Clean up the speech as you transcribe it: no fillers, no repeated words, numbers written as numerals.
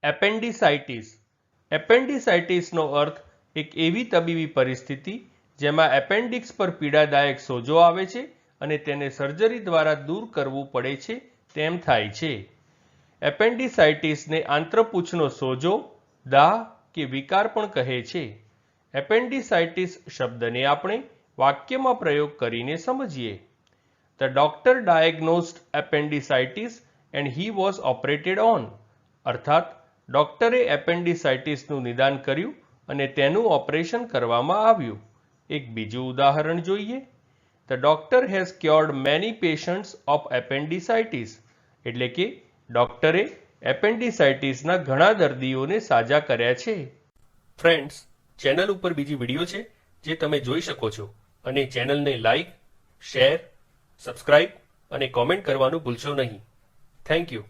એપેન્ડિસાઇટિસ. એપેન્ડિસાઇટિસનો અર્થ એક એવી તબીબી પરિસ્થિતિ જેમાં એપેન્ડિક્સ પર પીડાદાયક સોજો આવે છે અને તેને સર્જરી દ્વારા દૂર કરવું પડે છે તેમ થાય છે. એપેન્ડિસાઇટિસને આંત્રપૂંછનો સોજો, દાહ કે વિકાર પણ કહે છે. એપેન્ડિસાઇટિસ શબ્દને આપણે વાક્યમાં પ્રયોગ કરીને સમજીએ. The doctor diagnosed appendicitis and he was operated on. અર્થાત ડોક્ટરે એપેન્ડિસાઇટિસનું નિદાન કર્યું અને તેનું ઓપરેશન કરવામાં આવ્યું. એક બીજું ઉદાહરણ જોઈએ. The doctor has cured many patients of appendicitis. એટલે કે ડોક્ટરે એપેન્ડિસાઇટિસના ઘણા દર્દીઓને સાજા કર્યા છે. ફ્રેન્ડ્સ, ચેનલ ઉપર બીજી વિડીયો છે જે તમે જોઈ શકો છો અને ચેનલને લાઈક, શેર, સબસ્ક્રાઇબ અને કોમેન્ટ કરવાનું ભૂલશો નહીં. Thank you.